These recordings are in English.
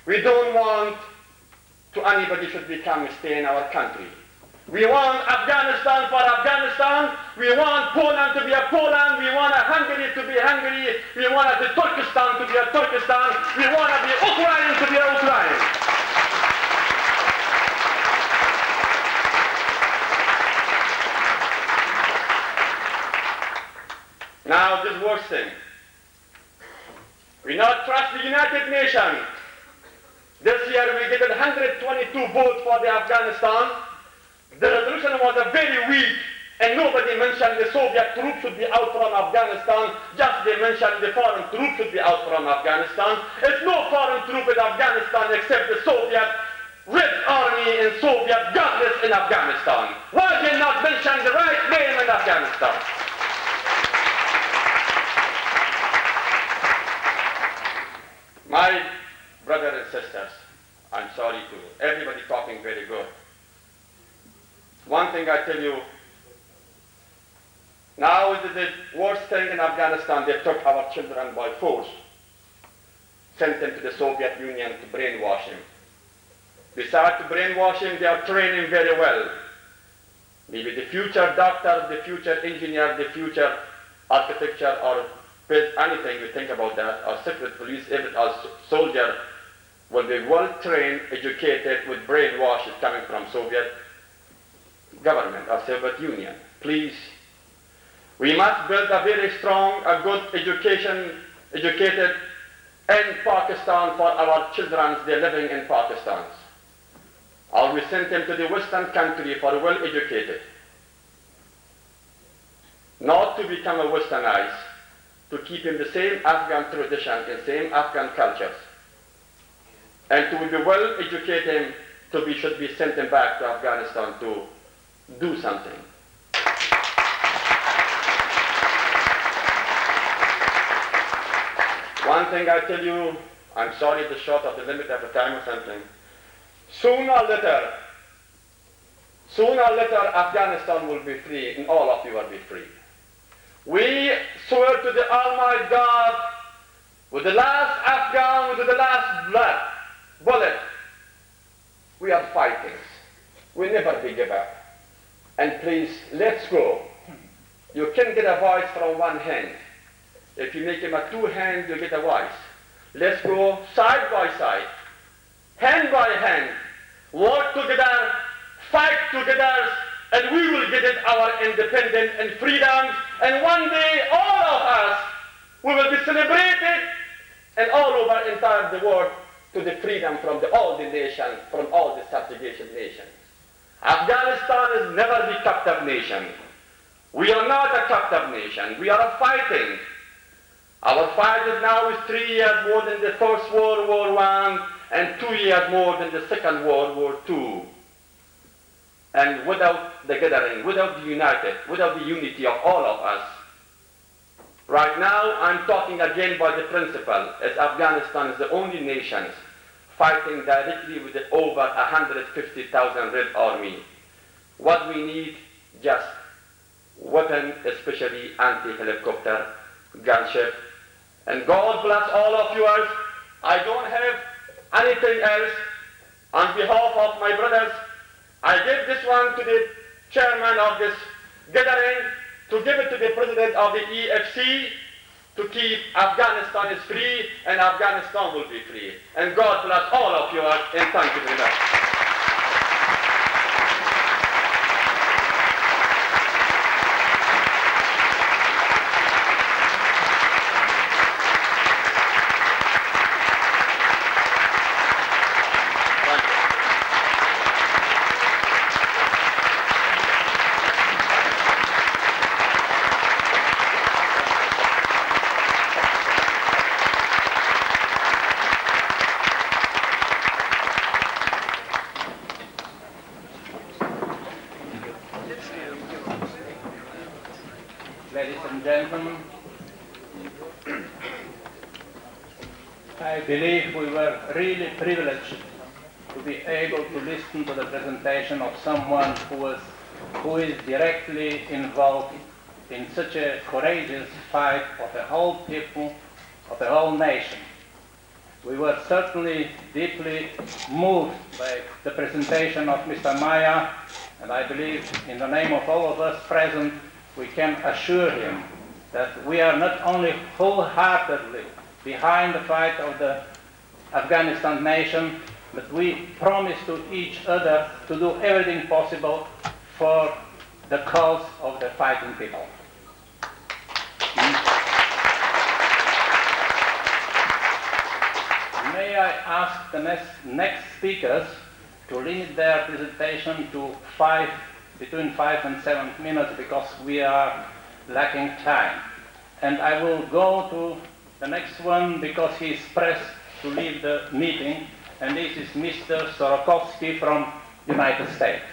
We don't want to anybody should become stay in our country. We want Afghanistan for Afghanistan. We want Poland to be a Poland. We want Hungary to be Hungary. We want the Turkestan to be a Turkestan. We want the Ukraine to be a Ukraine. Now this worst thing. We not trust the United Nations. This year we get 122 votes for the Afghanistan. The resolution was very weak, and nobody mentioned the Soviet troops should be out from Afghanistan. Just they mentioned the foreign troops should be out from Afghanistan. There's no foreign troop in Afghanistan except the Soviet Red Army and Soviet godless in Afghanistan. Why did they not mention the right name in Afghanistan? My brothers and sisters, I'm sorry to everybody talking very good. One thing I tell you, now is the worst thing in Afghanistan. They took our children by force, sent them to the Soviet Union to brainwash them. Besides to brainwash them, they are training very well. Maybe the future doctor, the future engineer, the future architecture or anything you think about that, or secret police, even as soldier, will be well trained, educated with brainwashes coming from Soviet government or Soviet Union. Please, we must build a very strong, a good educated in Pakistan for our children. They're living in Pakistan. Or we send them to the Western country for well educated. Not to become a westernized, to keep in the same Afghan tradition and same Afghan cultures. And to be well educated, should be sent them back to Afghanistan to do something. One thing I tell you, I'm sorry the short of the limit of the time or something. Sooner or later Afghanistan will be free and all of you will be free. We swear to the Almighty God, with the last Afghan, with the last bullet, we are fighting. We never give up. And please, let's go. You can get a voice from one hand. If you make him a two hand, you get a voice. Let's go side by side, hand by hand, work together, fight together, and we will get it our independence and freedoms. And one day, all of us, we will be celebrated and all over entire the world to the freedom from all the nations, from all the subjugation nations. Afghanistan is never the captive nation. We are not a captive nation. We are fighting. Our fight is now 3 years more than the First World War I and 2 years more than the Second World War II. And without the gathering, without the unity of all of us, right now I'm talking again by the principle, as Afghanistan is the only nation fighting directly with the over 150,000 Red Army. What we need, just weapons, especially anti-helicopter gunship. And God bless all of yours. I don't have anything else. On behalf of my brothers, I give this one to the chairman of this gathering, to give it to the president of the EFC, to keep Afghanistan is free and Afghanistan will be free. And God bless all of you and thank you very much. Ladies and gentlemen, I believe we were really privileged to be able to listen to the presentation of someone who is directly involved in such a courageous fight of a whole people, of a whole nation. we were certainly deeply moved by the presentation of Mr. Maya, and I believe in the name of all of us present, we can assure him that we are not only wholeheartedly behind the fight of the Afghanistan nation, but we promise to each other to do everything possible for the cause of the fighting people. May I ask the next speakers to limit their presentation to between 5 and 7 minutes, because we are lacking time. And I will go to the next one because he is pressed to leave the meeting, and this is Mr. Sorokovsky from United States.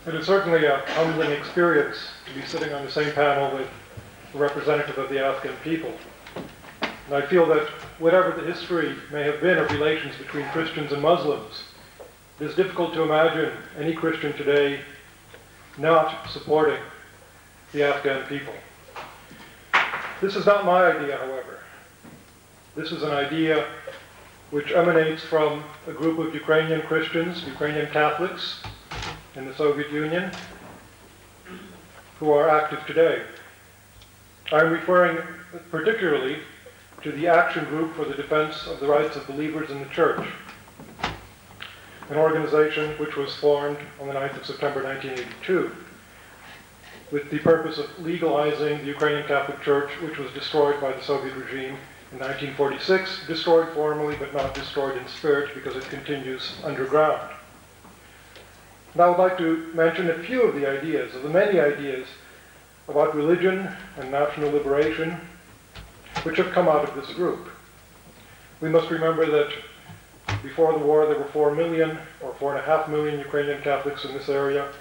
It is certainly a humbling experience to be sitting on the same panel with a representative of the Afghan people. And I feel that whatever the history may have been of relations between Christians and Muslims, it is difficult to imagine any Christian today not supporting the Afghan people. This is not my idea, however. This is an idea which emanates from a group of Ukrainian Christians, Ukrainian Catholics, in the Soviet Union, who are active today. I'm referring particularly to the Action Group for the Defense of the Rights of Believers in the Church, an organization which was formed on the 9th of September 1982 with the purpose of legalizing the Ukrainian Catholic Church, which was destroyed by the Soviet regime in 1946, destroyed formally but not destroyed in spirit because it continues underground. Now I would like to mention a few of the ideas, of the many ideas about religion and national liberation which have come out of this group. We must remember that before the war there were 4 million or 4.5 million Ukrainian Catholics in this area.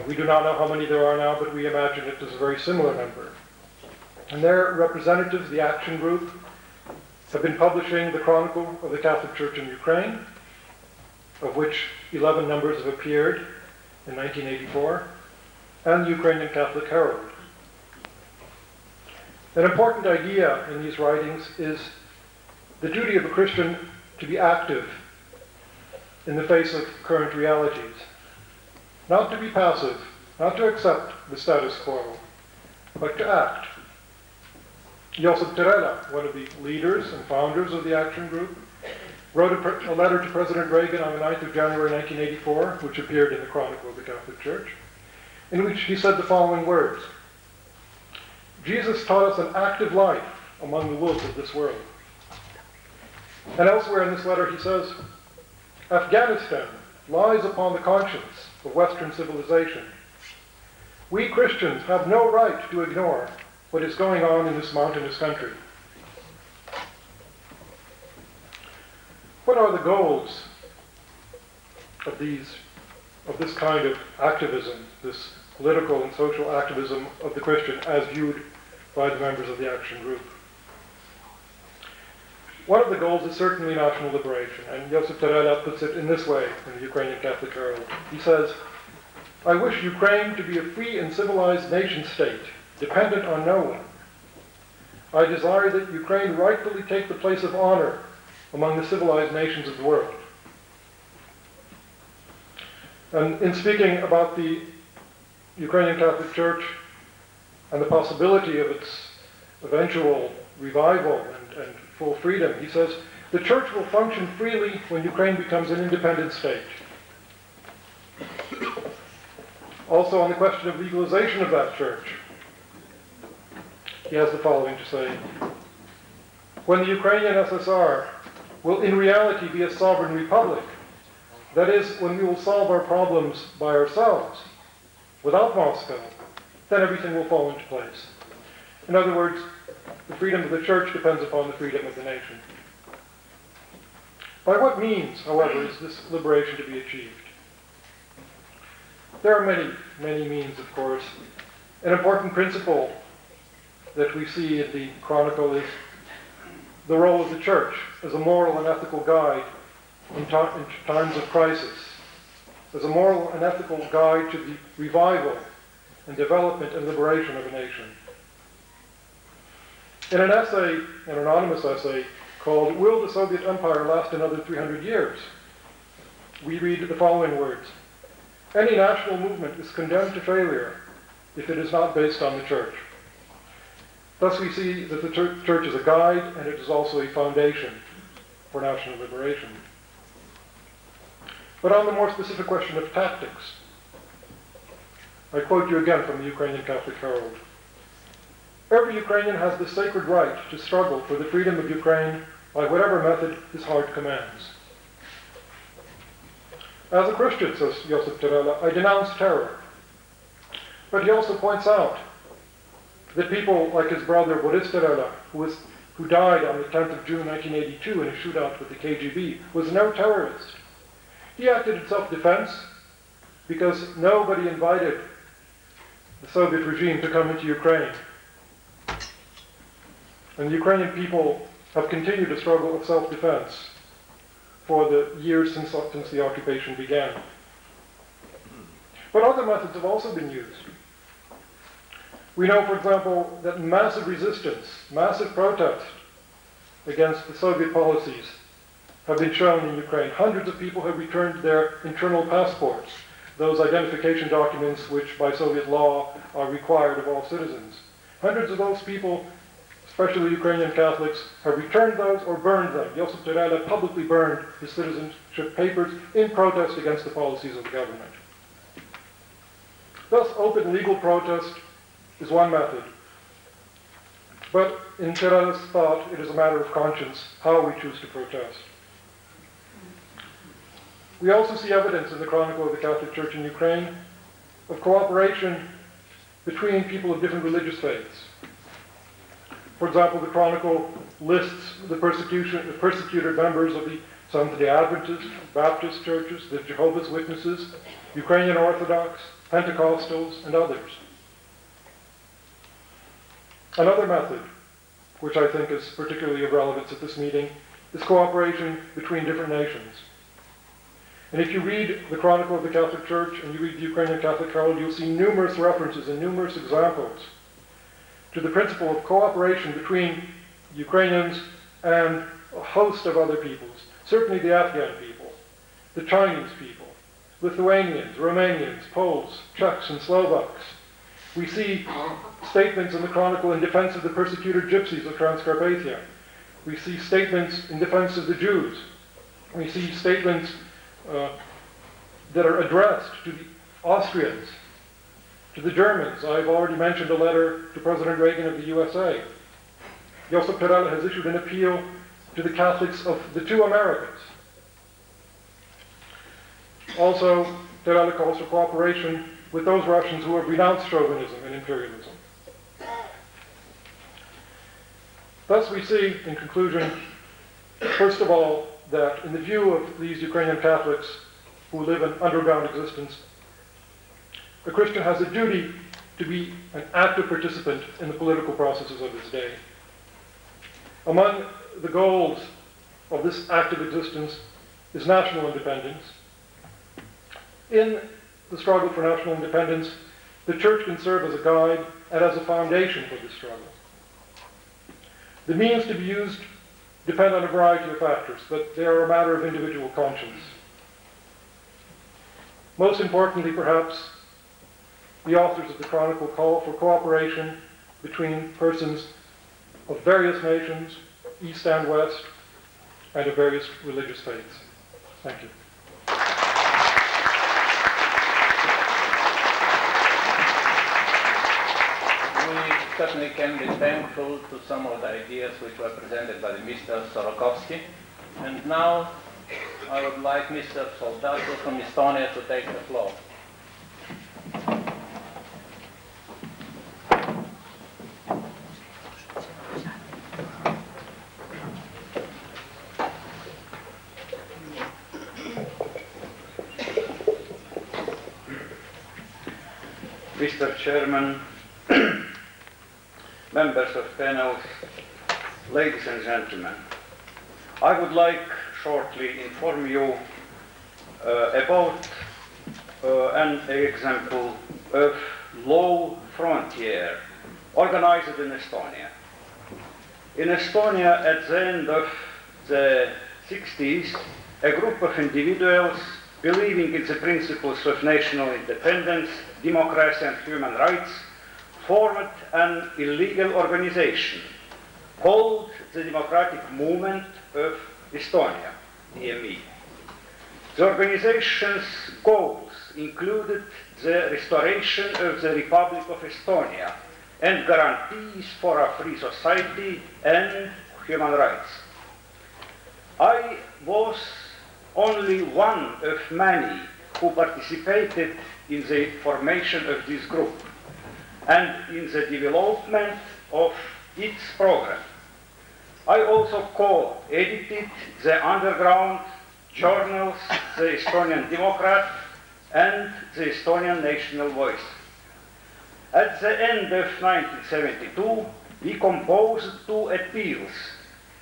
We do not know how many there are now, but we imagine it is a very similar number. And their representatives, the Action Group, have been publishing the Chronicle of the Catholic Church in Ukraine, of which 11 numbers have appeared in 1984, and the Ukrainian Catholic Herald. An important idea in these writings is the duty of a Christian to be active in the face of current realities, not to be passive, not to accept the status quo, but to act. Josip Terela, one of the leaders and founders of the Action Group, wrote a letter to President Reagan on the 9th of January 1984, which appeared in the Chronicle of the Catholic Church, in which he said the following words: Jesus taught us an active life among the wolves of this world. And elsewhere in this letter he says, Afghanistan lies upon the conscience of Western civilization. We Christians have no right to ignore what is going on in this mountainous country. What are the goals of this kind of activism, this political and social activism of the Christian as viewed by the members of the Action Group? One of the goals is certainly national liberation, and Josip Terela puts it in this way in the Ukrainian Catholic Herald. He says, I wish Ukraine to be a free and civilized nation-state, dependent on no one. I desire that Ukraine rightfully take the place of honor among the civilized nations of the world. And in speaking about the Ukrainian Catholic Church and the possibility of its eventual revival and full freedom, he says, the church will function freely when Ukraine becomes an independent state. Also on the question of legalization of that church, he has the following to say: when the Ukrainian SSR will in reality be a sovereign republic, that is, when we will solve our problems by ourselves, without Moscow, then everything will fall into place. In other words, the freedom of the church depends upon the freedom of the nation. By what means, however, is this liberation to be achieved? There are many, many means, of course. An important principle that we see in the Chronicle is the role of the church as a moral and ethical guide in times of crisis. as a moral and ethical guide to the revival and development and liberation of a nation. In an essay, an anonymous essay, called "Will the Soviet Empire Last Another 300 Years?" we read the following words: "Any national movement is condemned to failure if it is not based on the Church." Thus we see that the Church is a guide and it is also a foundation for national liberation. But on the more specific question of tactics, I quote you again from the Ukrainian Catholic Herald. "Every Ukrainian has the sacred right to struggle for the freedom of Ukraine by whatever method his heart commands." As a Christian, says Josip Terela, I denounce terror. But he also points out that people like his brother Boris Terela, who died on the 10th of June 1982 in a shootout with the KGB, was no terrorist. He acted in self-defense because nobody invited the Soviet regime to come into Ukraine. And the Ukrainian people have continued a struggle of self-defense for the years since the occupation began. But other methods have also been used. We know, for example, that massive resistance, massive protest against the Soviet policies have been shown in Ukraine. Hundreds of people have returned their internal passports, those identification documents which by Soviet law are required of all citizens. Hundreds of those people, especially Ukrainian Catholics, have returned those or burned them. Josip Terela publicly burned his citizenship papers in protest against the policies of the government. Thus, open legal protest is one method. But in Terela's thought, it is a matter of conscience how we choose to protest. We also see evidence in the Chronicle of the Catholic Church in Ukraine of cooperation between people of different religious faiths. For example, the Chronicle lists the persecuted members of the Seventh-day Adventist, Baptist churches, the Jehovah's Witnesses, Ukrainian Orthodox, Pentecostals, and others. Another method, which I think is particularly of relevance at this meeting, is cooperation between different nations. And if you read the Chronicle of the Catholic Church and you read the Ukrainian Catholic Herald, you'll see numerous references and numerous examples to the principle of cooperation between Ukrainians and a host of other peoples, certainly the Afghan people, the Chinese people, Lithuanians, Romanians, Poles, Czechs, and Slovaks. We see statements in the Chronicle in defense of the persecuted gypsies of Transcarpathia. We see statements in defense of the Jews. We see statements that are addressed to the Austrians, to the Germans. I've already mentioned a letter to President Reagan of the USA. Josip Terela has issued an appeal to the Catholics of the two Americas. Also, Terela calls for cooperation with those Russians who have renounced chauvinism and imperialism. Thus we see, in conclusion, first of all, that in the view of these Ukrainian Catholics who live an underground existence, a Christian has a duty to be an active participant in the political processes of his day. Among the goals of this active existence is national independence. In the struggle for national independence, the Church can serve as a guide and as a foundation for this struggle. The means to be used depend on a variety of factors, but they are a matter of individual conscience. Most importantly, perhaps, the authors of the Chronicle call for cooperation between persons of various nations, East and West, and of various religious faiths. Thank you. We certainly can be thankful to some of the ideas which were presented by Mr. Sorokovsky. And now I would like Mr. Soldato from Estonia to take the floor. Mr. Chairman, members of panel, ladies and gentlemen, I would like shortly inform you about an example of low frontier organized in Estonia. In Estonia, at the end of the 60s, a group of individuals believing in the principles of national independence, democracy and human rights formed an illegal organization called the Democratic Movement of Estonia, DME. The organization's goals included the restoration of the Republic of Estonia and guarantees for a free society and human rights. I was only one of many who participated in the formation of this group and in the development of its program. I also co-edited the underground journals, the Estonian Democrat and the Estonian National Voice. At the end of 1972, we composed two appeals,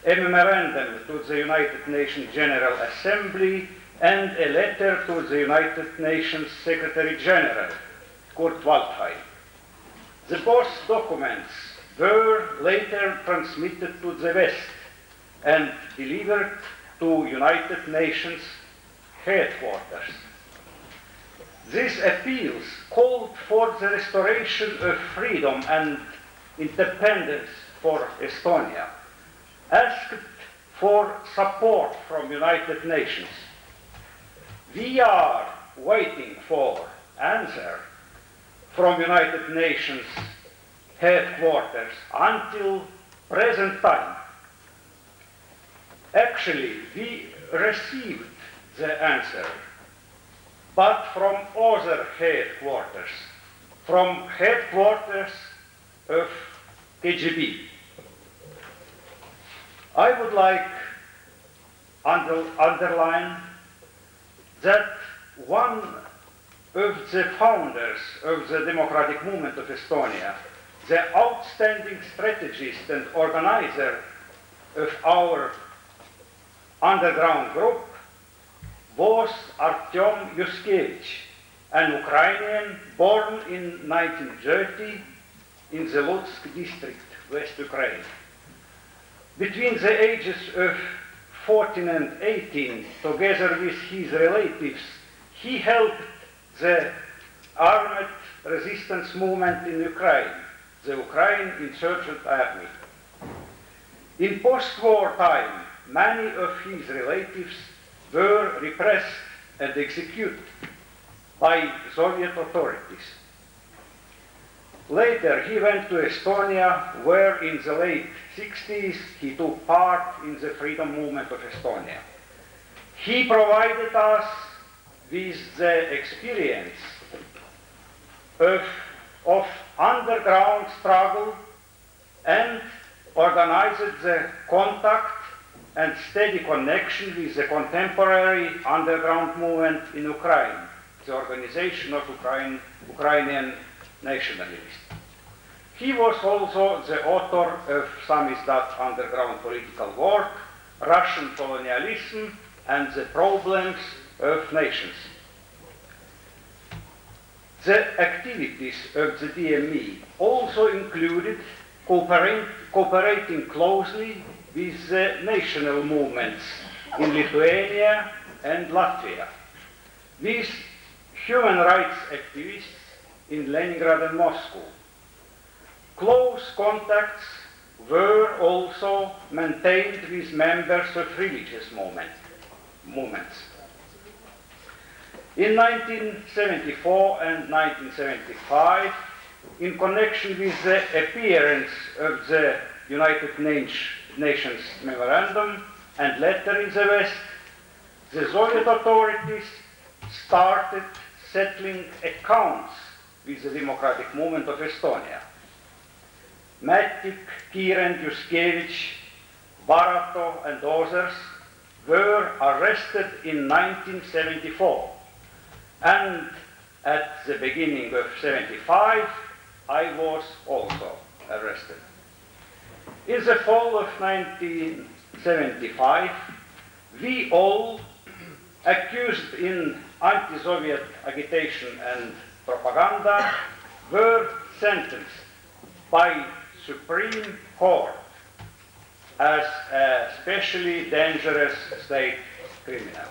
a memorandum to the United Nations General Assembly and a letter to the United Nations Secretary General, Kurt Waldheim. The both documents were later transmitted to the West and delivered to United Nations headquarters. These appeals called for the restoration of freedom and independence for Estonia, asked for support from United Nations. We are waiting for answer from United Nations headquarters until present time. Actually, we received the answer, but from other headquarters, from headquarters of KGB. I would like underline that one of the founders of the democratic movement of Estonia, the outstanding strategist and organizer of our underground group, was Artyom Yuskevich, an Ukrainian born in 1930 in the Lutsk district, West Ukraine. Between the ages of 14 and 18, together with his relatives, he helped the armed resistance movement in Ukraine, the Ukraine Insurgent Army. In post-war time, many of his relatives were repressed and executed by Soviet authorities. Later, he went to Estonia, where in the late 60s he took part in the freedom movement of Estonia. He provided us with the experience of underground struggle and organized the contact and steady connection with the contemporary underground movement in Ukraine, the organization of Ukrainian nationalists. He was also the author of samizdat underground political work, Russian colonialism and the problems of nations. The activities of the DME also included cooperating closely with the national movements in Lithuania and Latvia, with human rights activists in Leningrad and Moscow. Close contacts were also maintained with members of religious movements. In 1974 and 1975, in connection with the appearance of the United Nations Memorandum and letter in the West, the Soviet authorities started settling accounts with the democratic movement of Estonia. Matic, Kiren, Yuskevich, Barato and others were arrested in 1974, and at the beginning of 75 I was also arrested. In the fall of 1975, we all accused in anti-Soviet agitation and propaganda were sentenced by Supreme Court as a especially dangerous state criminal.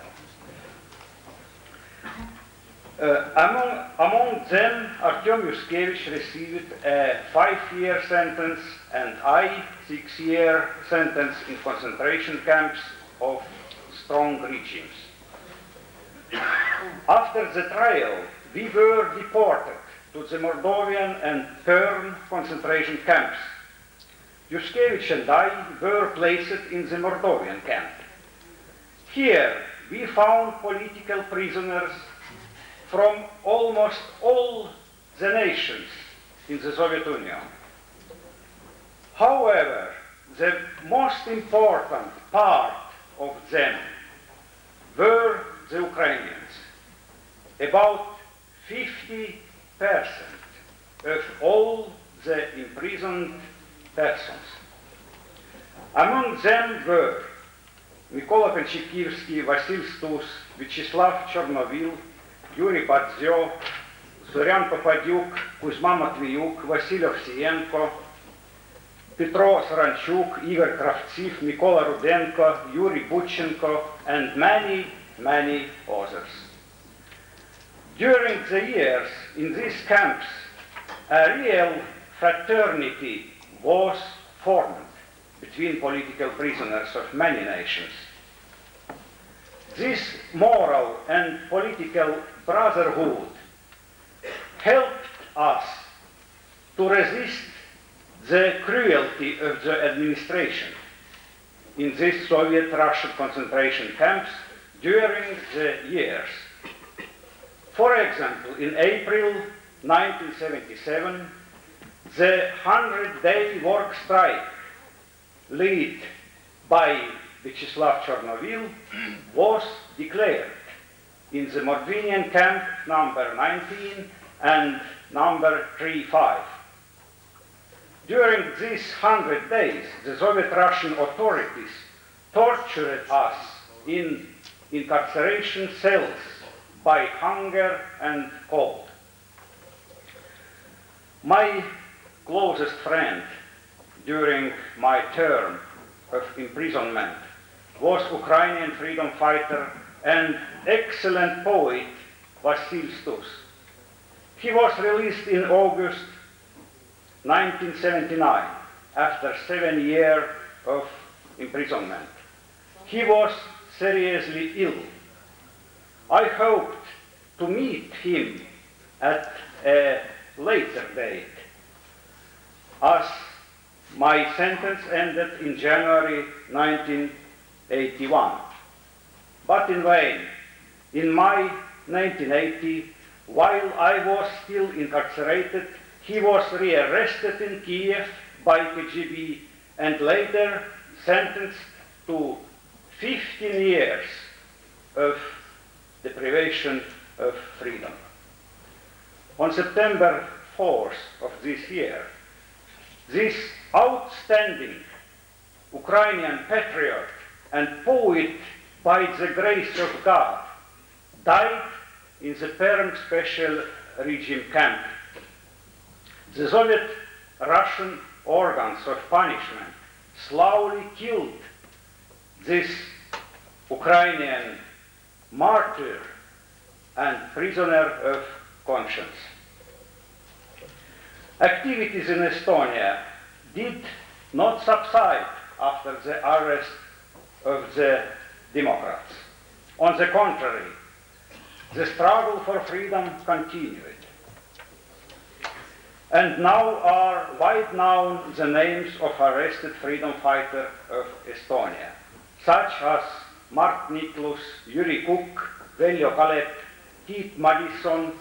Among them, Artyom Yushkevich received a 5-year sentence and I 6-year sentence in concentration camps of strong regimes. After the trial, we were deported to the Moldovan and Perm concentration camps. Yushkevich and I were placed in the Moldovan camp. Here, we found political prisoners from almost all the nations in the Soviet Union. However, the most important part of them were the Ukrainians. About 50% of all the imprisoned persons. Among them were Mykola Konchikivsky, Vasil Stus, Vyacheslav Chornovil, Yuri Badzio, Zoran Popadyuk, Kuzma Matviuk, Vasil Ovsienko, Petro Saranchuk, Igor Kravtsev, Mykola Rudenko, Yuri Budchenko, and many, many others. During the years in these camps, a real fraternity was formed between political prisoners of many nations. This moral and political brotherhood helped us to resist the cruelty of the administration in these Soviet Russian concentration camps during the years. For example, in April 1977, the 100-day work strike led by Vyacheslav Chornovil was declared in the Mordvinian camp number 19 and number 35. During these 100 days, the Soviet Russian authorities tortured us in incarceration cells by hunger and cold. My closest friend during my term of imprisonment was Ukrainian freedom fighter and excellent poet Vasil Stus. He was released in August 1979 after 7 years of imprisonment. He was seriously ill. I hoped to meet him at a later date, as my sentence ended in January 1981. But in vain. In May 1980, while I was still incarcerated, he was rearrested in Kiev by KGB and later sentenced to 15 years of deprivation of freedom. On September 4th of this year, this outstanding Ukrainian patriot and poet by the grace of God died in the Perm special regime camp. The Soviet Russian organs of punishment slowly killed this Ukrainian martyr and prisoner of conscience. Activities in Estonia did not subside after the arrest of the Democrats. On the contrary, the struggle for freedom continued. And now are wide known the names of arrested freedom fighters of Estonia, such as Mart Niklus, Yuri Kuk, Veljo Kalep, Tiit Madison,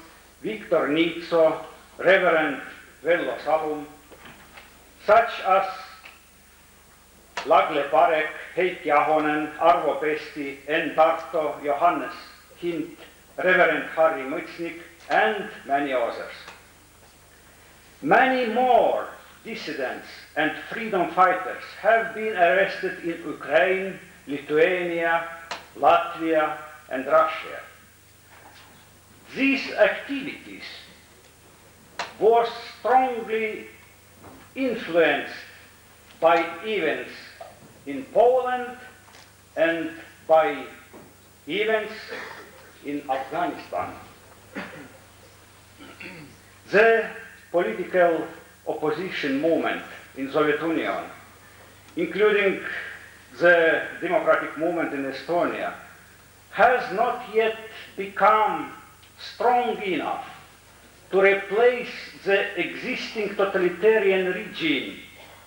Viktor Nitso, Reverend Vello Salum, such as Lagle Parek, Heikki Ahonen, Arvo Pesti, Enn Tarto, Johannes Hint, Reverend Harri Mõtsnik, and many others. Many more dissidents and freedom fighters have been arrested in Ukraine, Lithuania, Latvia, and Russia. these activities was strongly influenced by events in Poland and by events in Afghanistan. The political opposition movement in Soviet Union, including the democratic movement in Estonia, has not yet become strong enough to replace the existing totalitarian regime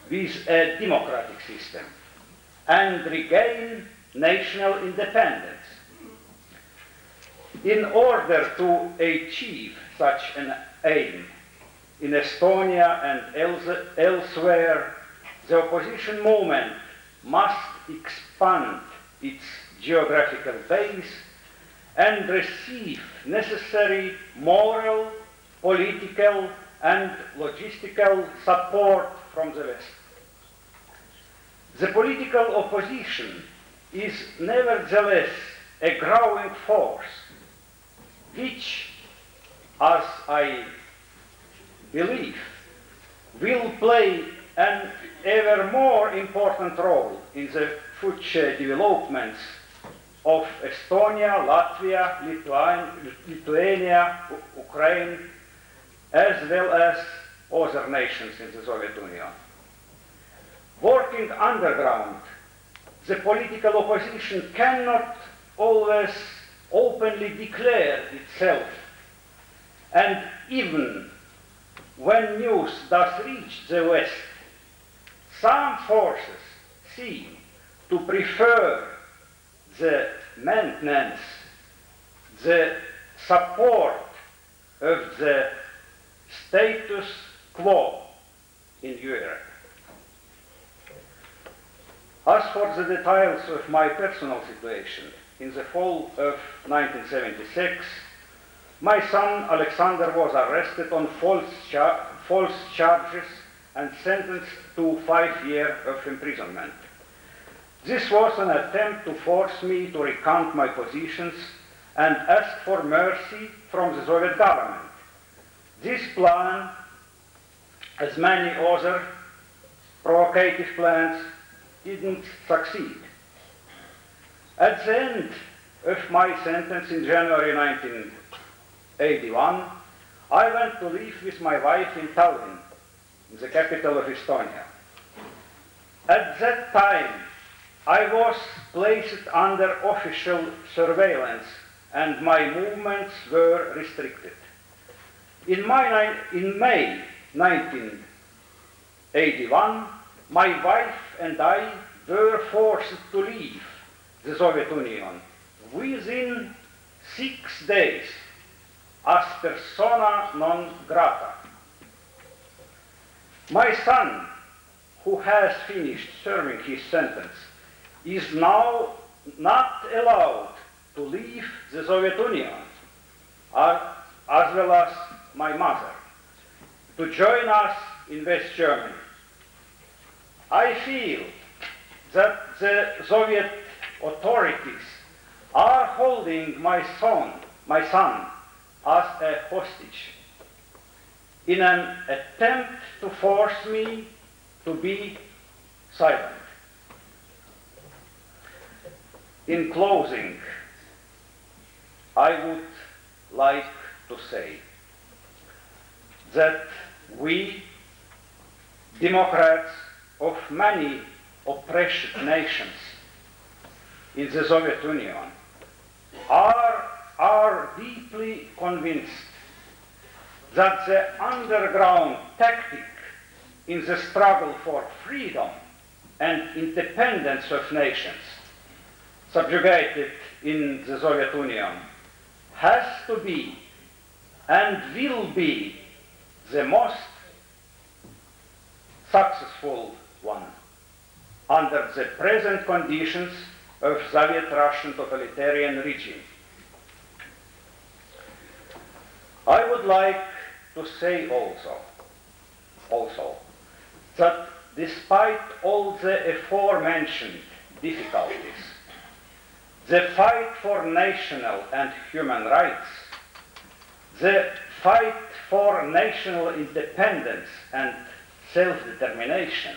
with a democratic system and regain national independence. In order to achieve such an aim, in Estonia and elsewhere, the opposition movement must expand its geographical base and receive necessary moral, political, and logistical support from the West. The political opposition is nevertheless a growing force, which, as I believe, will play an ever more important role in the future developments of Estonia, Latvia, Lithuania, Ukraine, as well as other nations in the Soviet Union. Working underground, the political opposition cannot always openly declare itself, and even when news does reach the West, some forces seem to prefer the maintenance, the support of the status quo in Europe. As for the details of my personal situation, in the fall of 1976, my son Alexander was arrested on false charges and sentenced to 5 years of imprisonment. This was an attempt to force me to recant my positions and ask for mercy from the Soviet government. This plan, as many other provocative plans, didn't succeed. At the end of my sentence in January 1981, I went to live with my wife in Tallinn, the capital of Estonia. At that time, I was placed under official surveillance and my movements were restricted. In May 1981, my wife and I were forced to leave the Soviet Union within 6 days as persona non grata. My son, who has finished serving his sentence, is now not allowed to leave the Soviet Union, as well as my mother, to join us in West Germany. I feel that the Soviet authorities are holding my son as a hostage in an attempt to force me to be silent. In closing, I would like to say that we, Democrats of many oppressed nations in the Soviet Union, are deeply convinced that the underground tactic in the struggle for freedom and independence of nations subjugated in the Soviet Union has to be and will be the most successful one under the present conditions of Soviet Russian totalitarian regime. I would like to say also that despite all the aforementioned difficulties, the fight for national and human rights the fight for national independence and self-determination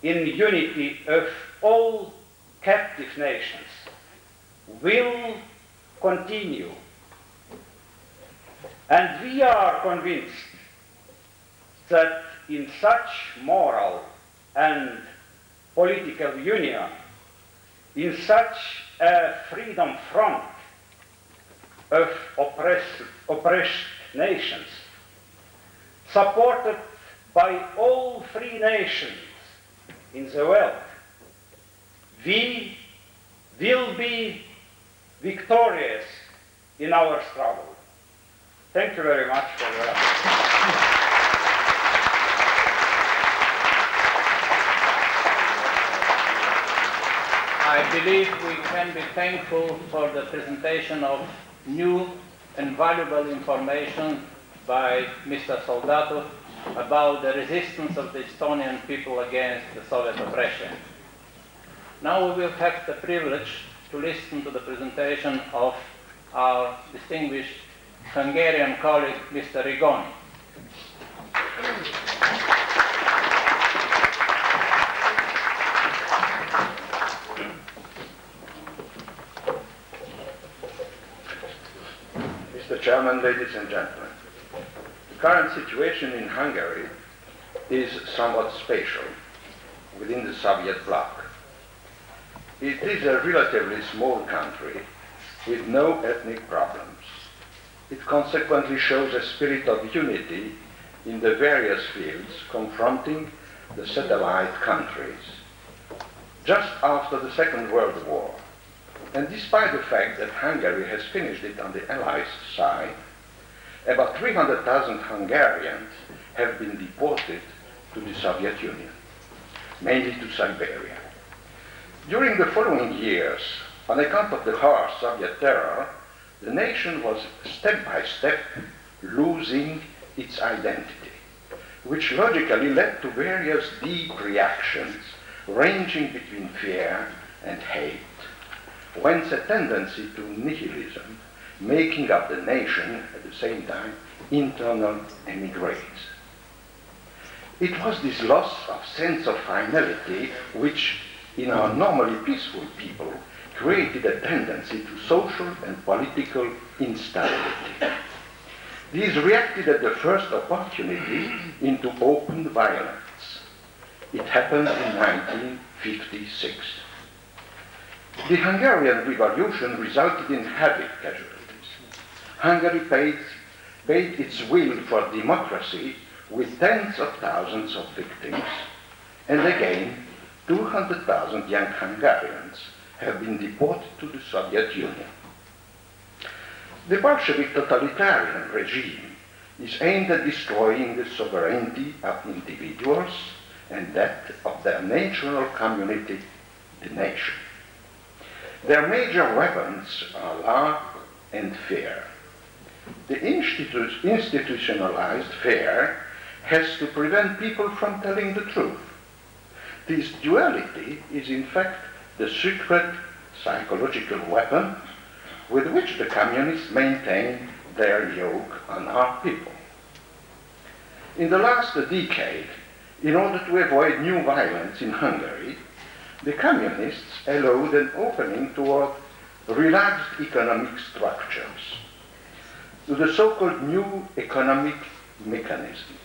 in unity of all captive nations will continue. And we are convinced that in such moral and political union, in such a freedom front of oppressed nations, supported by all free nations in the world, we will be victorious in our struggle. Thank you very much for your attention. I believe we can be thankful for the presentation of new and valuable information by Mr. Soldatov about the resistance of the Estonian people against the Soviet oppression. Now we will have the privilege to listen to the presentation of our distinguished Hungarian colleague, Mr. Rigoni. Mr. Chairman, ladies and gentlemen, the current situation in Hungary is somewhat special within the Soviet bloc. It is a relatively small country with no ethnic problems. It consequently shows a spirit of unity in the various fields confronting the satellite countries. Just after the Second World War, and despite the fact that Hungary has finished it on the Allies' side, about 300,000 Hungarians have been deported to the Soviet Union, mainly to Siberia. During the following years, on account of the harsh Soviet terror, the nation was step by step losing its identity, which logically led to various deep reactions ranging between fear and hate, whence a tendency to nihilism, making up the nation at the same time internal emigres. It was this loss of sense of finality which, in our normally peaceful people, created a tendency to social and political instability. These reacted at the first opportunity into open violence. It happened in 1956. The Hungarian Revolution resulted in heavy casualties. Hungary paid its will for democracy with tens of thousands of victims, and again 200,000 young Hungarians have been deported to the Soviet Union. The Bolshevik totalitarian regime is aimed at destroying the sovereignty of individuals and that of their natural community, the nation. Their major weapons are law and fear. The institutionalized fear has to prevent people from telling the truth. This duality is in fact the secret psychological weapon with which the communists maintain their yoke on our people. In the last decade, in order to avoid new violence in Hungary, the communists allowed an opening toward relaxed economic structures, to the so-called new economic mechanism.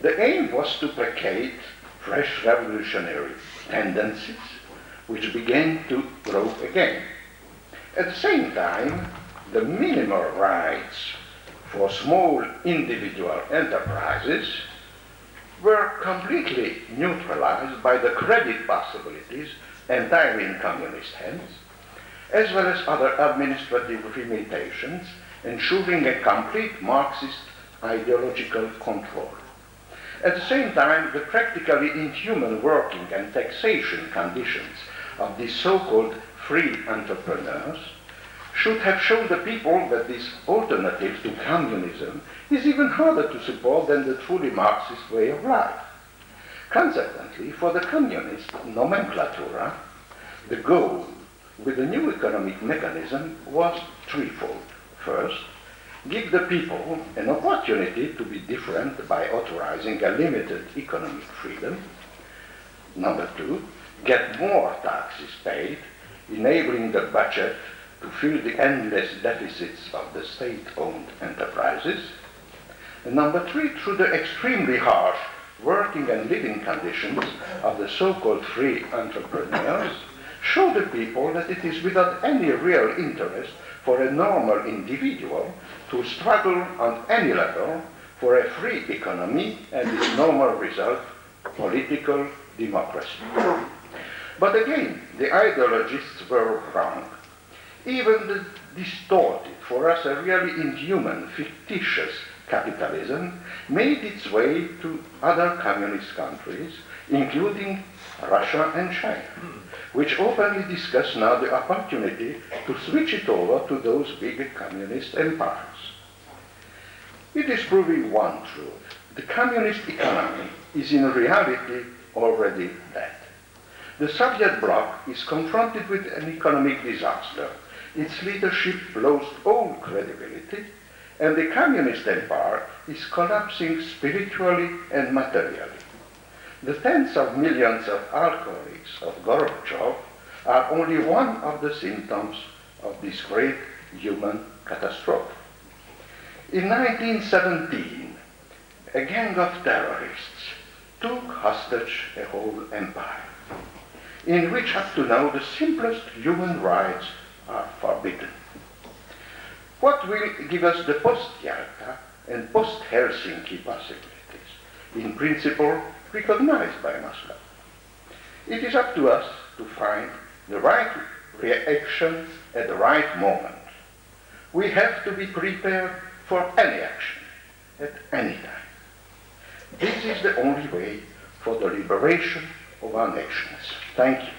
The aim was to placate fresh revolutionary tendencies which began to grow again. At the same time, the minimal rights for small individual enterprises were completely neutralized by the credit possibilities entirely in communist hands, as well as other administrative limitations ensuring a complete Marxist ideological control. At the same time, the practically inhuman working and taxation conditions of these so-called free entrepreneurs should have shown the people that this alternative to communism is even harder to support than the truly Marxist way of life. Consequently, for the communist nomenclatura, the goal with the new economic mechanism was threefold. First, give the people an opportunity to be different by authorizing a limited economic freedom. Number 2, get more taxes paid, enabling the budget to fill the endless deficits of the state-owned enterprises. And number 3, through the extremely harsh working and living conditions of the so-called free entrepreneurs, show the people that it is without any real interest for a normal individual to struggle on any level for a free economy and its normal result, political democracy. But again, the ideologists were wrong. Even the distorted, for us a really inhuman, fictitious capitalism made its way to other communist countries, including Russia and China, which openly discuss now the opportunity to switch it over to those big communist empires. It is proving one truth. The communist economy is in reality already dead. The Soviet bloc is confronted with an economic disaster. Its leadership lost all credibility, and the communist empire is collapsing spiritually and materially. The tens of millions of alcoholics of Gorbachev are only one of the symptoms of this great human catastrophe. In 1917, a gang of terrorists took hostage a whole empire, in which up to now the simplest human rights are forbidden. What will give us the post-Yalta and post-Helsinki possibilities, in principle recognized by Moscow? It is up to us to find the right reaction at the right moment. We have to be prepared for any action, at any time. This is the only way for the liberation of our nations. Thank you.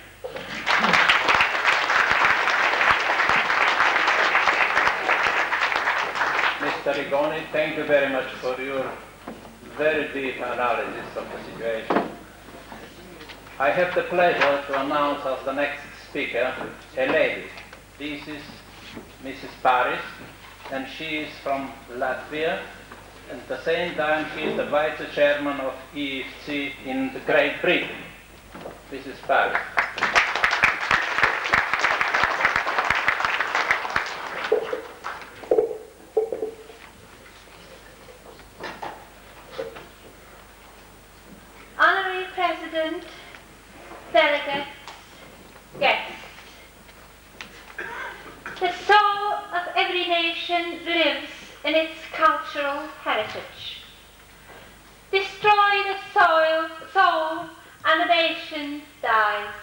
Mr. Rigoni, thank you very much for your very deep analysis of the situation. I have the pleasure to announce as the next speaker a lady. This is Mrs. Paris, and she is from Latvia, and at the same time she is the vice chairman of EFC in the Great Britain. Mrs. Paris. Honorary President, delegates, guests. The soul of every nation lives in its cultural heritage. Destroy the soul and the nation dies.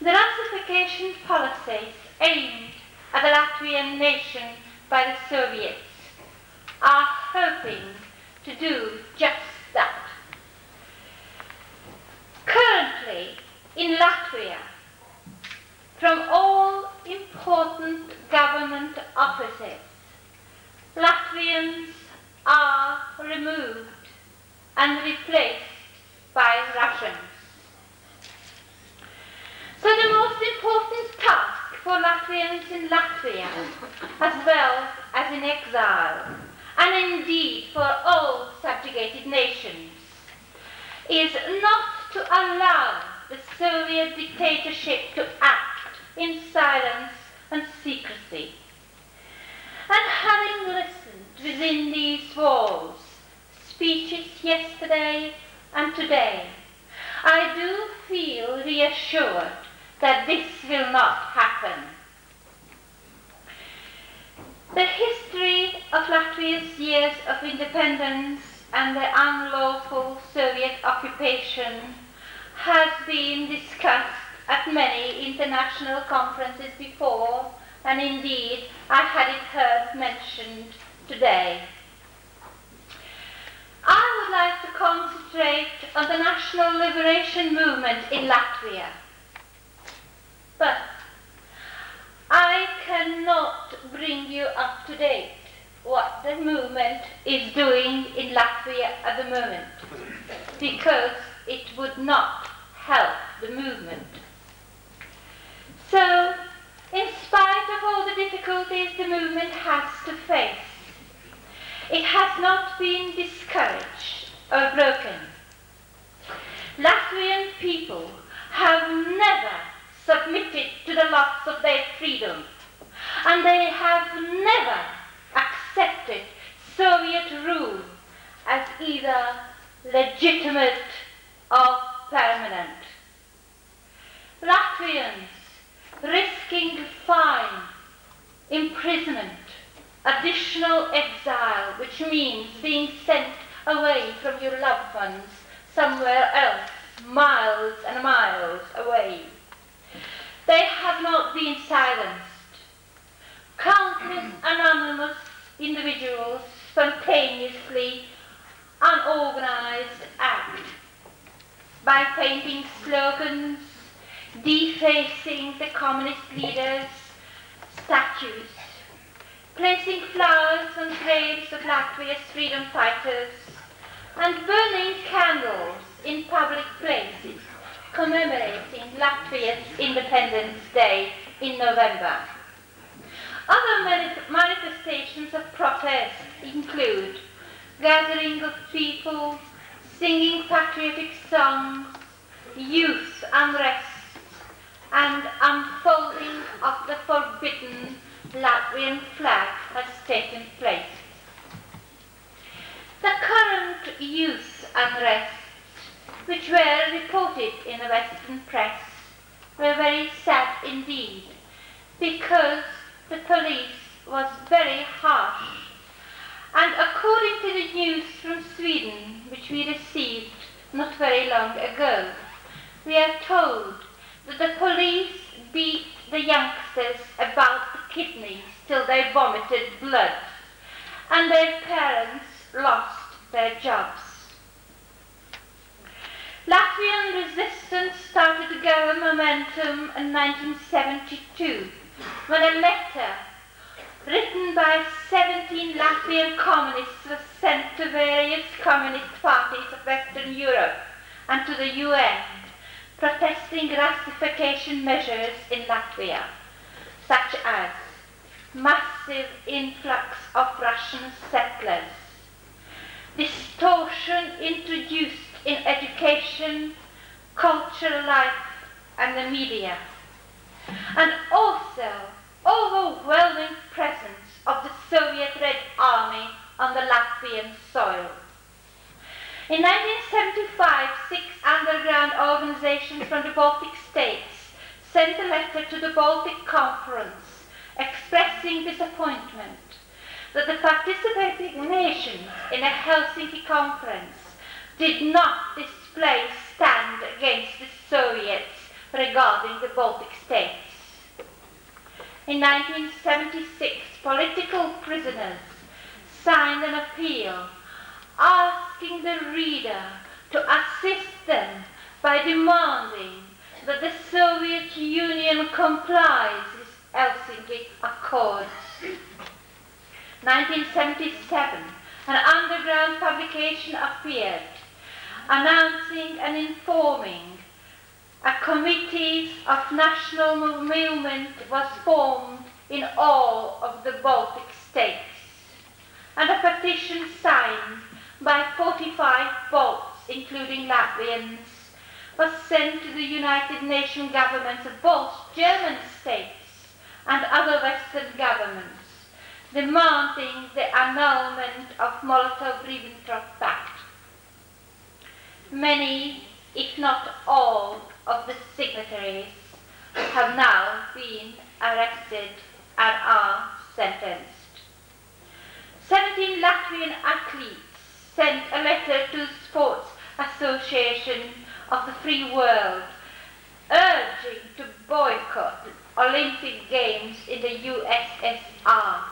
The Russification policies aimed at the Latvian nation by the Soviets are hoping to do just that. Currently, in Latvia, from all important government offices, Latvians are removed and replaced by Russians. So the most important task for Latvians in Latvia, as well as in exile, and indeed for all subjugated nations, is not to allow the Soviet dictatorship to act in silence and secrecy. And having listened within these walls, speeches yesterday and today, I do feel reassured that this will not happen. The history of Latvia's years of independence and the unlawful Soviet occupation has been discussed at many international conferences before, and indeed I had it heard mentioned today. I would like to concentrate on the national liberation movement in Latvia. But I cannot bring you up to date what the movement is doing in Latvia at the moment, because it would not help the movement. So in spite of all the difficulties the movement has to face, it has not been discouraged or broken. Latvian people have never submitted to the loss of their freedom, and they have never accepted Soviet rule as either legitimate or permanent. Latvians risking fine, imprisonment, additional exile, which means being sent away from your loved ones somewhere else, miles and miles away. They have not been silenced. Countless anonymous individuals spontaneously, unorganized act by painting slogans, defacing the communist leaders' statues, placing flowers on graves of Latvia's freedom fighters, and burning candles in public places commemorating Latvia's Independence Day in November. Other manifestations of protest include gathering of people, singing patriotic songs, youth unrest, and unfolding of the forbidden Latvian flag has taken place. The current youth unrests, which were reported in the Western press, were very sad indeed, because the police was very harsh. And according to the news from Sweden, which we received not very long ago, we are told that the police beat the youngsters about the kidneys till they vomited blood, and their parents lost their jobs. Latvian resistance started to gather momentum in 1972, when a letter written by 17 Latvian communists was sent to various communist parties of Western Europe and to the UN, protesting Russification measures in Latvia, such as massive influx of Russian settlers, distortion introduced in education, cultural life, and the media, and also overwhelming presence of the Soviet Red Army on the Latvian soil. In 1975, 6 underground organizations from the Baltic states sent a letter to the Baltic Conference expressing disappointment that the participating nations in a Helsinki conference did not display stand against the Soviets regarding the Baltic states. In 1976, political prisoners signed an appeal asking the reader to assist them by demanding that the Soviet Union complies with Helsinki Accords. 1977, an underground publication appeared announcing and informing a committee of national movement was formed in all of the Baltic states, and a petition signed by 45 Balts, including Latvians, was sent to the United Nations governments of both German states and other Western governments, demanding the annulment of Molotov-Ribbentrop Pact. Many, if not all, of the signatories have now been arrested and are sentenced. 17 Latvian athletes sent a letter to the Sports Association of the Free World urging to boycott Olympic Games in the USSR.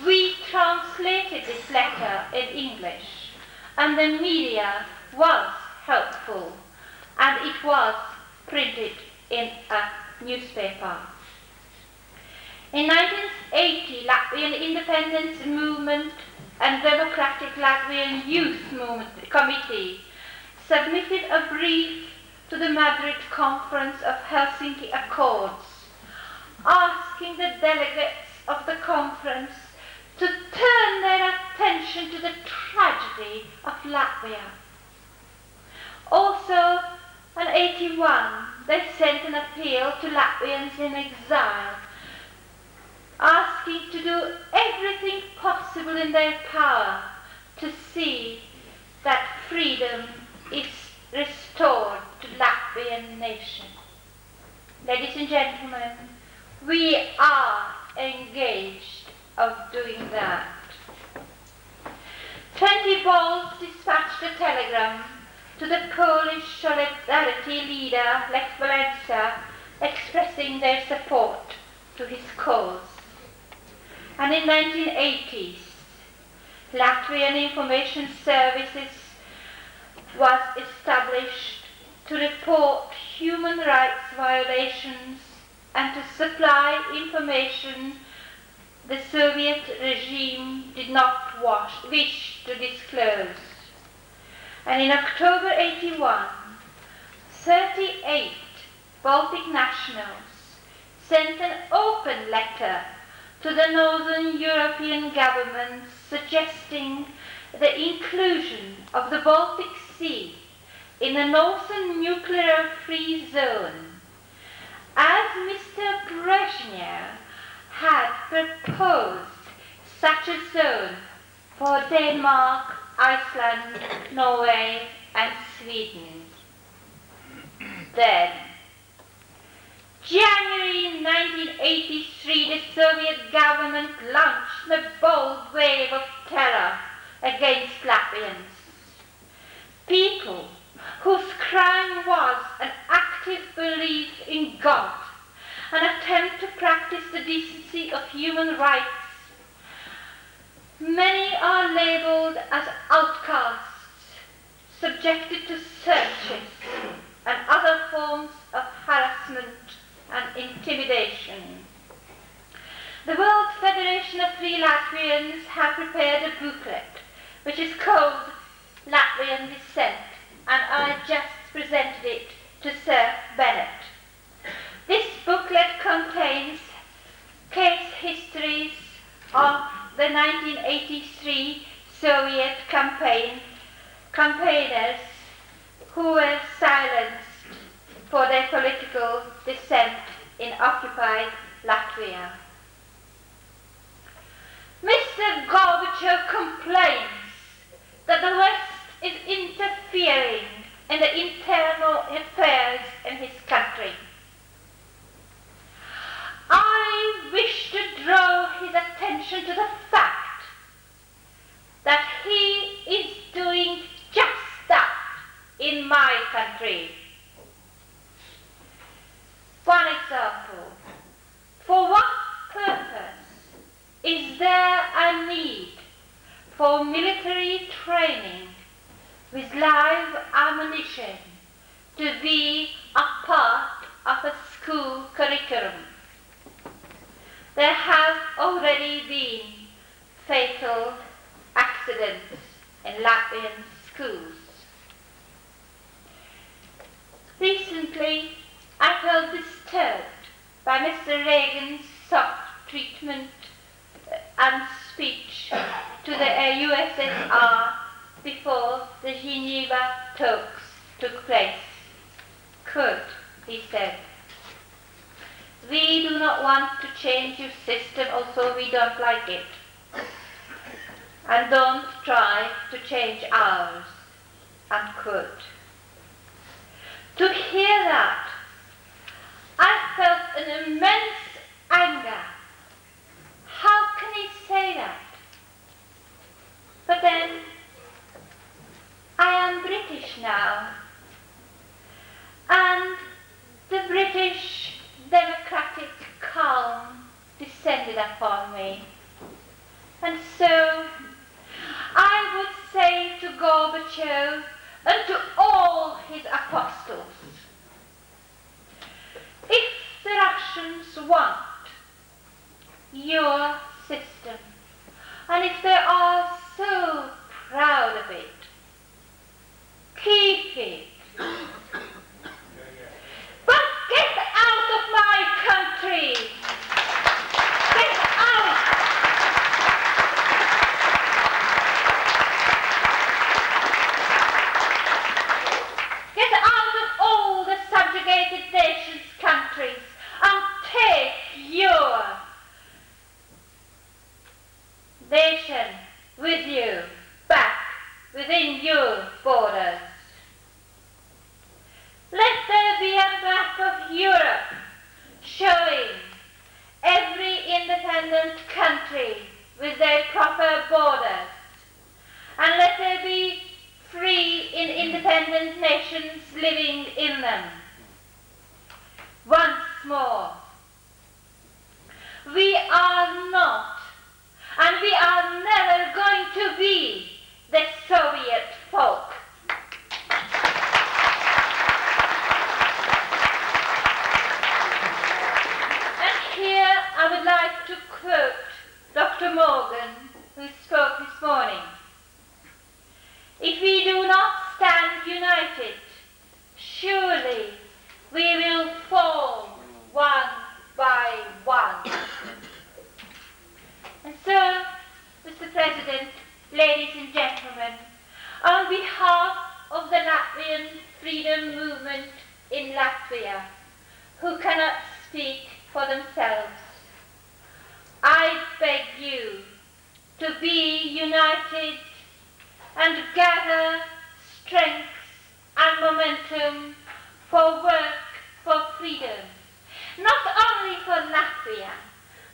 We translated this letter in English, and the media was helpful, and it was printed in a newspaper. In 1980, Latvian Independence Movement and Democratic Latvian Youth Movement Committee submitted a brief to the Madrid Conference of Helsinki Accords, asking the delegates of the conference to turn their attention to the tragedy of Latvia. Also, in 81, they sent an appeal to Latvians in exile, asking to do everything possible in their power to see that freedom is restored to Latvian nation. Ladies and gentlemen, we are engaged of doing that. 20 Balls dispatched a telegram to the Polish Solidarity leader Lech Walesa expressing their support to his cause. And in 1980s, Latvian Information Services was established to report human rights violations and to supply information the Soviet regime did not wish to disclose. And in October 81, 38 Baltic nationals sent an open letter to the Northern European governments suggesting the inclusion of the Baltic Sea in the Northern Nuclear-Free Zone, as Mr. Brezhnev had proposed such a zone for Denmark, Iceland, Norway, and Sweden. Then, January 1983, the Soviet government launched a bold wave of terror against Latvians. People whose crime was an active belief in God, an attempt to practice the decency of human rights. Many are labeled as outcasts, subjected to searches and other forms of harassment and intimidation. The World Federation of Free Latvians have prepared a booklet which is called Latvian Descent, and I just presented it to Sir Bennett. This booklet contains case histories of the 1983 Soviet campaigners who were silenced for their political dissent in occupied Latvia. Mr. Gorbachev complains that the West is interfering in the internal affairs in his country. I wish to draw his attention to the fact that he is doing just that in my country. One example. For what purpose is there a need for military training with live ammunition to be a part of a school curriculum? There have already been fatal accidents in Latvian schools. Recently, I felt disturbed by Mr. Reagan's soft treatment and speech to the USSR before the Geneva talks took place. Quote, he said, "We do not want to change your system, although we don't like it. And don't try to change ours." Unquote. To hear that, I felt an immense anger. How can he say that? But then, I am British now, and the British democratic calm descended upon me. And so, I would say to Gorbachev and to all his apostles, if the Russians want your system, and if they are so proud of it, keep it. But get out of my country! within your borders. Let there be a map of Europe showing every independent country with their proper borders, and let there be free and independent nations living in them. Once more, we are not, and we are never going to be, the Soviet folk. And here I would like to quote Dr. Morgan, who spoke this morning. If we do not stand united, surely we will fall one by one. And so, Mr. President, ladies and gentlemen, on behalf of the Latvian freedom movement in Latvia, who cannot speak for themselves, I beg you to be united and gather strength and momentum for work for freedom, not only for Latvia,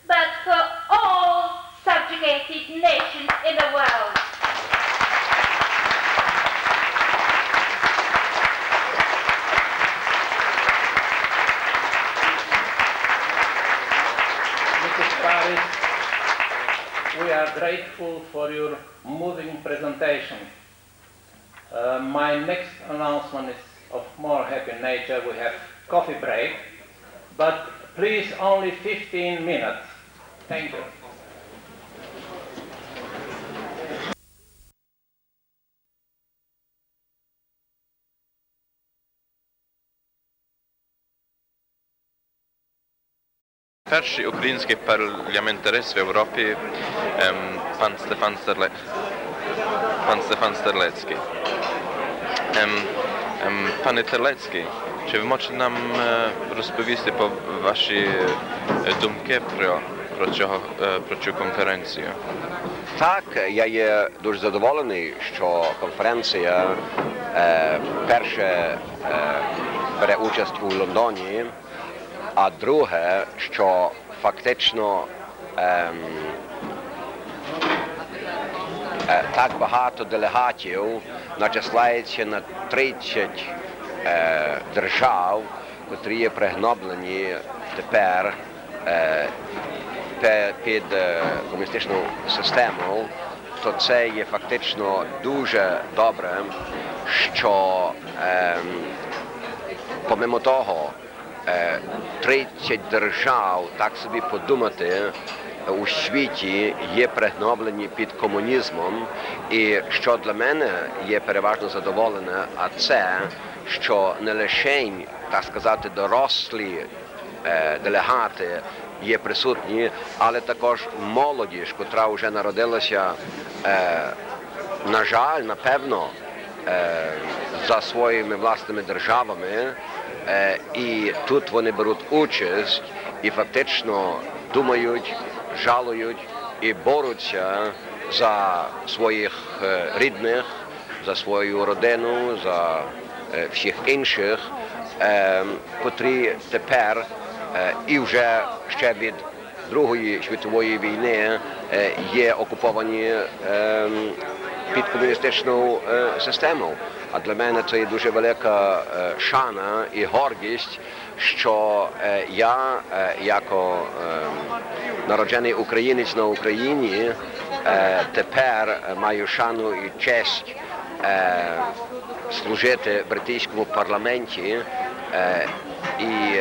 but for all subjugated nations in the world. Mrs. Paris, we are grateful for your moving presentation. My next announcement is of more happy nature. We have coffee break, but please only 15 minutes. Thank you. Перший український парламентарист в Європі пан Стефан Стерлецький. Пане Терлецький, чи ви можете нам розповісти про ваші думки про цю конференцію? Так, я є дуже задоволений, що конференція перше бере участь у Лондоні, а друге, що фактично так багато делегатів начисляється на 30 держав, котрі є пригноблені тепер під комуністичну систему, то це є фактично дуже добре, що помимо того 30 держав, так собі подумати, у світі є пригноблені під комунізмом, і що для мене є переважно задоволене, а це, що не лише, так сказати, дорослі делегати є присутні, але також молодіж, котра вже народилася, на жаль, напевно, за своїми власними державами, і тут вони беруть участь і фактично думають, жалують і борються за своїх рідних, за свою родину, за всіх інших, котрі тепер і вже ще від Другої світової війни є окуповані під комуністичну систему. А для мене це є дуже велика шана і гордість, що я, як народжений українець на Україні, тепер маю шану і честь служити в британському парламенті і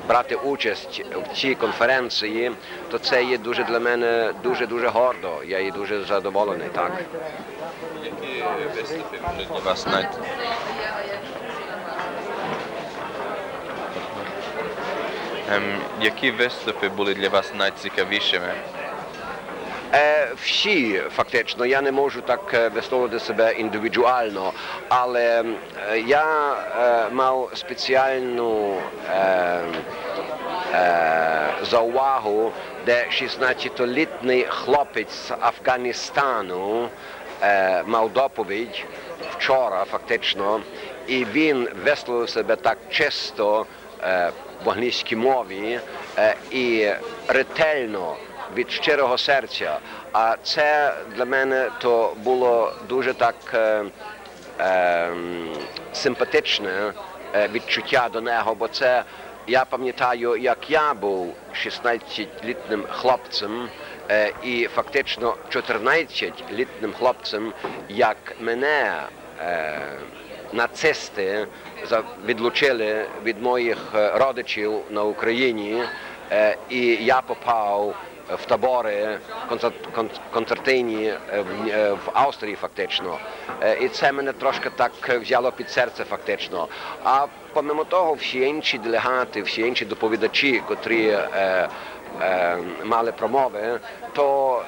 брати участь в цій конференції, то це є дуже для мене дуже гордо. Я є дуже задоволений, так. Які виступи були для вас Які виступи були для вас найцікавішими? Всі, фактично, я не можу так висловити себе індивідуально, але я мав спеціальну заувагу, де 16-літній хлопець з Афганістану мав доповідь вчора фактично, і він висловив себе так чисто в англійській мові і ретельно, від щирого серця. А це для мене то було дуже так симпатичне відчуття до нього, бо це, я пам'ятаю, як я був 16-літнім хлопцем і фактично 14-літнім хлопцем, як мене нацисти відлучили від моїх родичів на Україні, і я попав в табори концертинні в Австрії фактично. І це мене трошки так взяло під серце фактично. А помимо того, всі інші делегати, всі інші доповідачі, котрі мали промови, то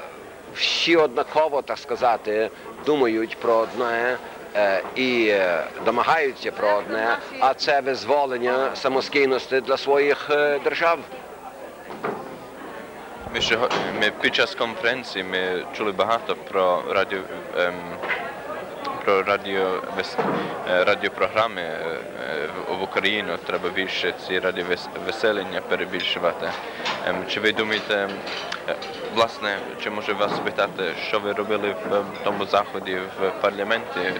всі однаково, так сказати, думають про одне і домагаються про одне, а це визволення самостійності для своїх держав. Під час конференції ми чули багато про радіопрограми в Україну. Треба більше ці радіовеселення перебільшувати. Чи ви думаєте, власне, чи можу вас спитати, що ви робили в тому заході в парламенті?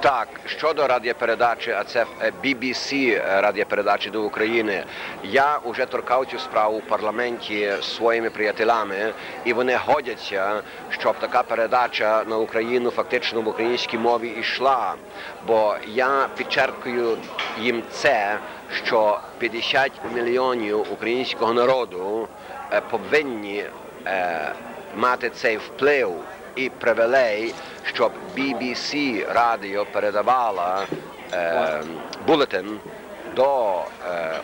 Так, щодо радіопередачі, а це BBC радіопередачі до України, я вже торкав цю справу в парламенті з своїми приятелями, і вони годяться, щоб така передача на Україну фактично в українській мові йшла. Бо я підчеркую їм це, що 50 мільйонів українського народу повинні мати цей вплив і привілей, щоб BBC радіо передавала булетин до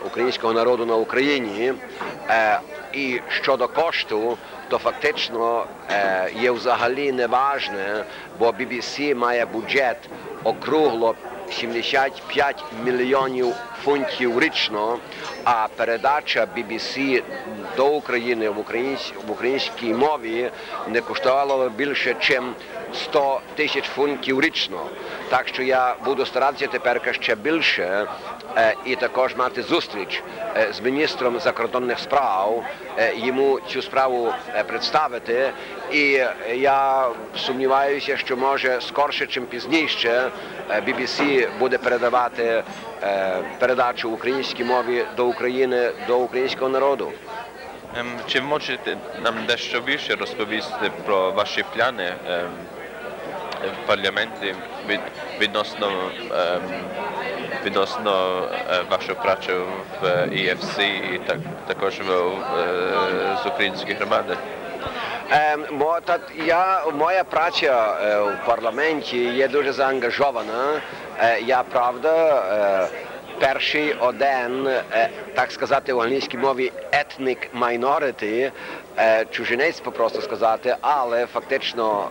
українського народу на Україні. І щодо кошту, то фактично є взагалі неважне, бо BBC має бюджет округло 75 мільйонів фунтів річно, а передача BBC до України в українській мові не коштувала більше, ніж 100 тисяч фунтів річно. Так що я буду старатися тепер ще більше і також мати зустріч з міністром закордонних справ, йому цю справу представити. І я сумніваюся, що може скорше, чим пізніше, BBC буде передавати передачу в українській мові до України, до українського народу. Чи можете нам дещо більше розповісти про ваші плани в парламенті відносно вашої праці в EFC і також з української громади? Моя праця в парламенті є дуже заангажована. Я, правда, перший один, так сказати, в англійській мові ethnic minority, чужинець, просто сказати, але фактично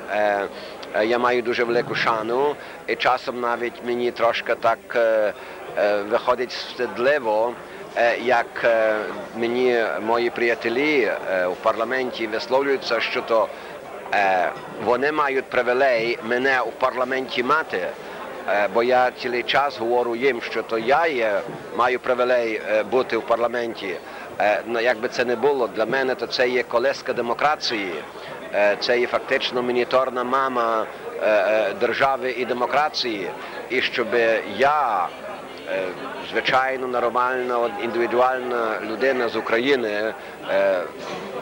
я маю дуже велику шану і часом навіть мені трошки так виходить встидливо, як мені мої приятелі в парламенті висловлюються, що то вони мають привілей мене у парламенті мати, бо я цілий час говорю їм, що то я маю привілей бути в парламенті. Як би це не було, для мене то це є колиска демократії, це є фактично мініторна мама держави і демократії. І щоб я, звичайно, нормальна, індивідуальна людина з України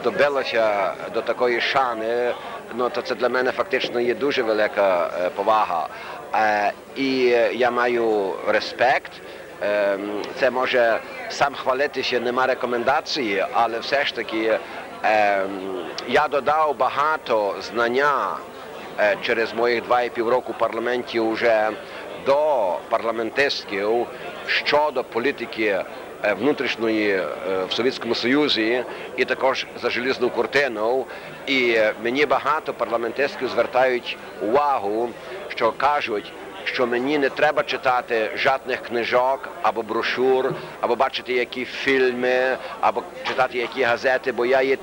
добилася до такої шани, то це для мене фактично є дуже велика повага. І я маю респект. Це може сам хвалитися, нема рекомендації, але все ж таки я додав багато знання через моїх 2,5 року в парламенті вже до парламентистів щодо політики внутрішньої в Совєтському Союзі і також за желізну куртину. І мені багато парламентистів звертають увагу, що кажуть, що мені не треба читати жодних книжок або брошур, або бачити які фільми, або читати які газети, бо я є